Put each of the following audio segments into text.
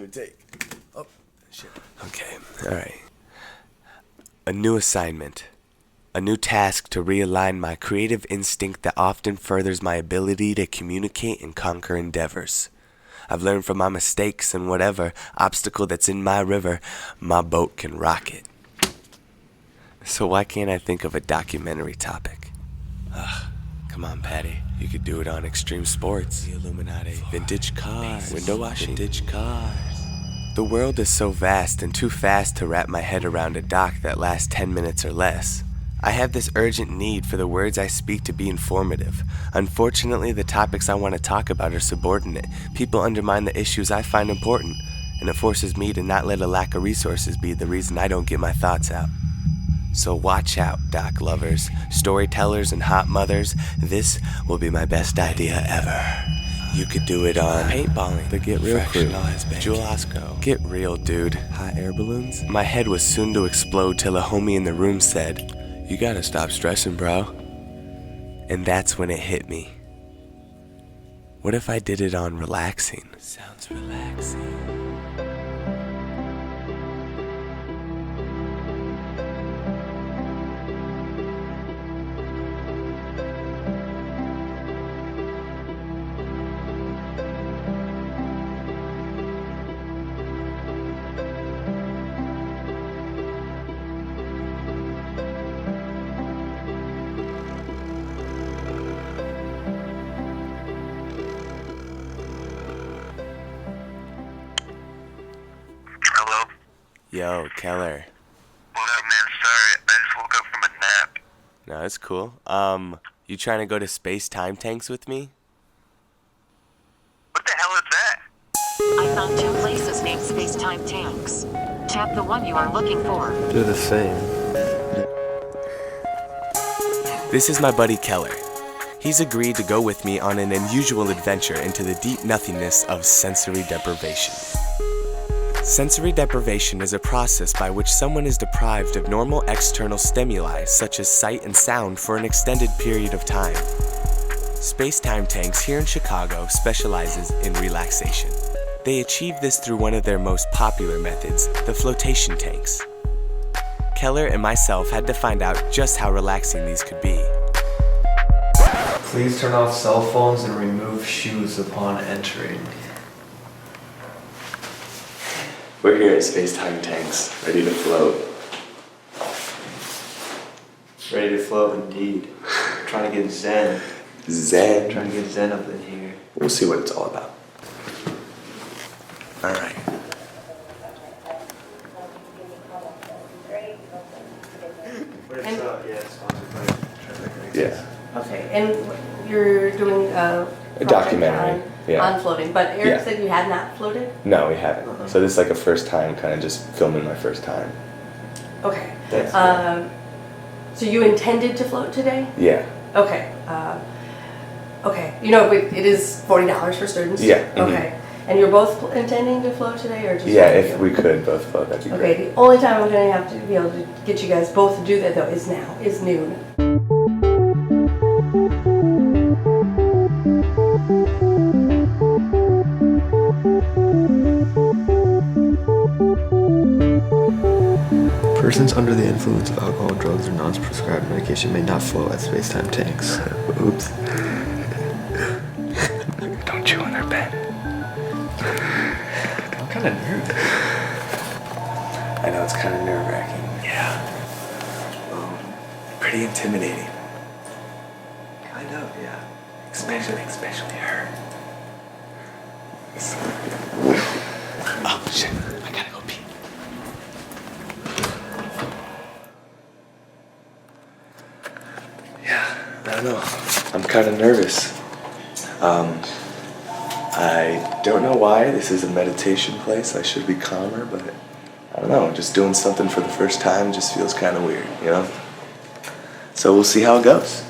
through take. Oh, shit. Okay, alright. A new assignment. A new task to realign my creative instinct that often furthers my ability to communicate and conquer endeavors. I've learned from my mistakes, and whatever obstacle that's in my river, my boat can rock it. So why can't I think of a documentary topic? Come on, Patty. You could do it on extreme sports, the Illuminati, vintage cars, window washing, vintage cars. The world is so vast and too fast to wrap my head around a doc that lasts 10 minutes or less. I have this urgent need for the words I speak to be informative. Unfortunately, the topics I want to talk about are subordinate. People undermine the issues I find important, and it forces me to not let a lack of resources be the reason I don't get my thoughts out. So watch out, doc lovers, storytellers, and hot mothers. This will be my best idea ever. You could do it on paintballing, the Get Real crew, Jewel Osco. Get real, dude. Hot air balloons? My head was soon to explode till a homie in the room said, "You gotta stop stressing, bro." And that's when it hit me. What if I did it on relaxing? Sounds relaxing. Hello? Yo, Keller. What up, man? Sorry, I just woke up from a nap. No, that's cool. You trying to go to space-time tanks with me? What the hell is that? I found 2 places named space-time tanks. Tap the one you are looking for. They're the same. This is my buddy Keller. He's agreed to go with me on an unusual adventure into the deep nothingness of sensory deprivation. Sensory deprivation is a process by which someone is deprived of normal external stimuli such as sight and sound for an extended period of time. Space-Time Tanks here in Chicago specializes in relaxation. They achieve this through one of their most popular methods, the flotation tanks. Keller and myself had to find out just how relaxing these could be. Please turn off cell phones and remove shoes upon entering. We're here at Space-Time Tanks, ready to float. Ready to float indeed. Trying to get zen. Zen. Trying to get zen up in here. We'll see what it's all about. All right. Yeah, sponsored by Yeah. Okay, and you're doing a documentary, yeah. on floating, but Eric Yeah. said you had not floated? No, we haven't. So this is like a first time, kind of just filming my first time. Okay. That's So you intended to float today? Yeah. Okay. Okay. You know, it is $40 for students? Yeah, mhm. Okay. And you're both intending to float today, or just? Yeah, one of if you? we could both float, that'd be great. Okay, the only time I'm gonna have to be able to get you guys both to do that though is now, is noon. Persons under the influence of alcohol, drugs, or non-prescribed medication may not float at space-time tanks. Oops. Don't chew on their pen. I'm kind of nervous. I know it's kind of nerve-wracking. Yeah. Pretty intimidating. Kind of, yeah. Especially her. Oh shit! I gotta go pee. Yeah, I don't know. I'm kind of nervous. I don't know why. This is a meditation place. I should be calmer, but I don't know. Just doing something for the first time just feels kind of weird, you know? So we'll see how it goes.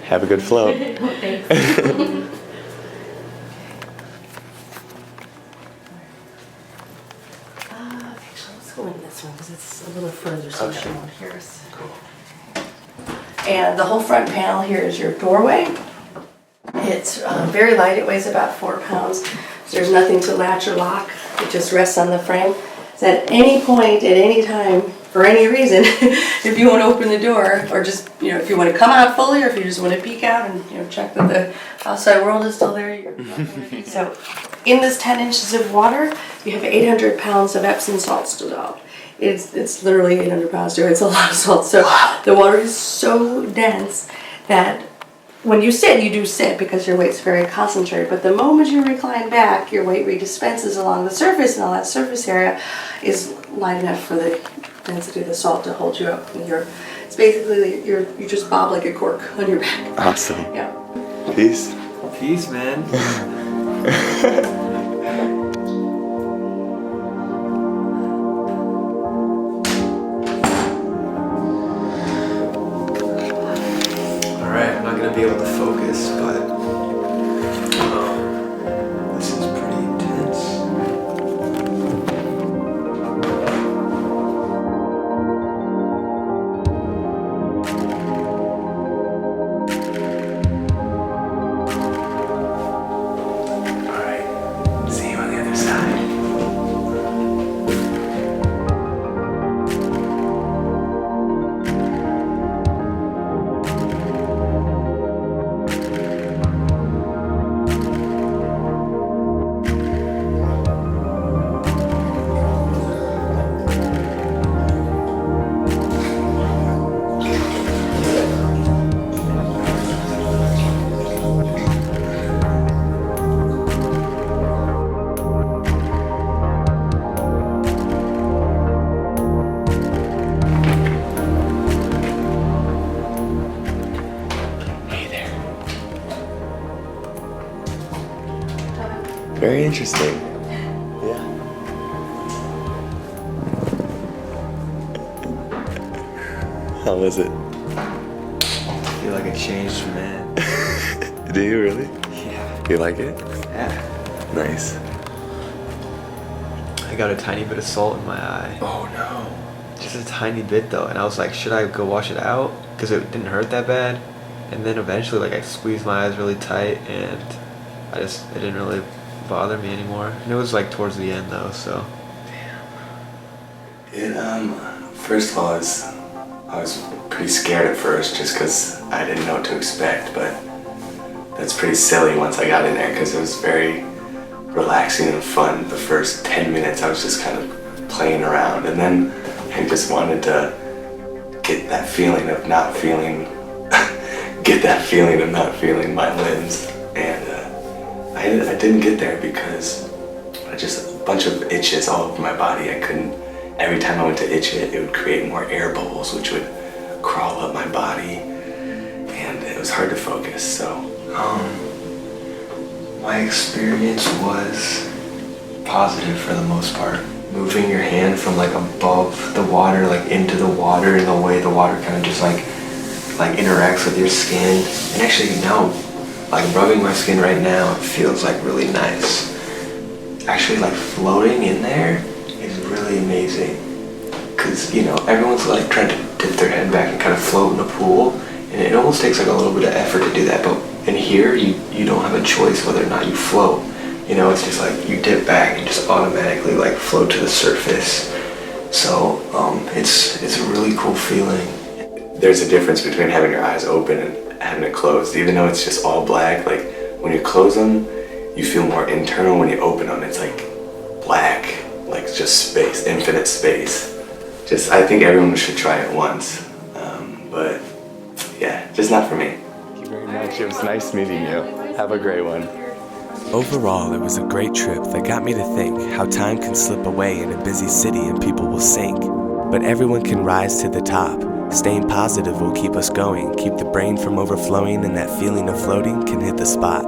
Have a good float. Thanks. Actually, let's go in this one because it's a little further so Okay. she won't hear us. Cool. And the whole front panel here is your doorway. It's very light, it weighs about 4 pounds. There's nothing to latch or lock. It just rests on the frame. So at any point, at any time, for any reason, if you want to open the door, or just, if you want to come out fully, or if you just want to peek out and, check that the outside world is still there. So in this 10 inches of water, you have 800 pounds of Epsom salts dissolved. It's literally 800 pounds too. It's a lot of salt. So the water is so dense that when you sit, you do sit because your weight's very concentrated. But the moment you recline back, your weight redispenses along the surface, and all that surface area is light enough for the density of the salt to hold you up. And it's basically you just bob like a cork on your back. Awesome. Yeah. Peace. Peace, man. Alright, I'm not gonna be able to focus, but this is pretty intense. Alright, see you on the other side. Very interesting. Yeah. How was it? I feel like a changed man. Do you really? Yeah. You like it? Yeah. Nice. I got a tiny bit of salt in my eye. Oh no. Just a tiny bit though, and I was like, should I go wash it out? Because it didn't hurt that bad. And then eventually, like, I squeezed my eyes really tight, and it didn't really bother me anymore. And it was like towards the end though, so. It first of all, I was pretty scared at first just because I didn't know what to expect, but that's pretty silly once I got in there because it was very relaxing and fun. The first 10 minutes I was just kind of playing around, and then I just wanted to get that feeling of not feeling my limbs, and I didn't get there because I just a bunch of itches all over my body. I couldn't. Every time I went to itch it, it would create more air bubbles, which would crawl up my body, and it was hard to focus. So, my experience was positive for the most part. Moving your hand from like above the water, like into the water, and the way the water kind of just like interacts with your skin. And actually now, like rubbing my skin right now, it feels like really nice. Actually, like floating in there is really amazing. Cause everyone's like trying to dip their head back and kind of float in a pool, and it almost takes like a little bit of effort to do that. But in here, you don't have a choice whether or not you float. It's just like you dip back and just automatically like float to the surface. So it's a really cool feeling. There's a difference between having your eyes open and having it closed. Even though it's just all black, like when you close them, you feel more internal. When you open them, it's like black, like just space, infinite space. I think everyone should try it once. But yeah, just not for me. Thank you very much. It was nice meeting you. Have a great one. Overall, it was a great trip that got me to think how time can slip away in a busy city and people will sink. But everyone can rise to the top. Staying positive will keep us going, keep the brain from overflowing, and that feeling of floating can hit the spot.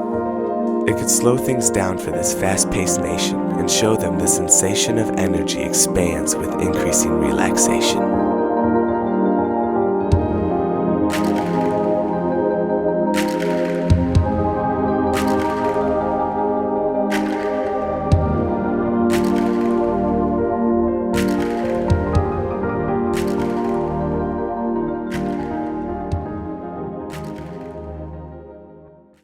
It could slow things down for this fast-paced nation and show them the sensation of energy expands with increasing relaxation.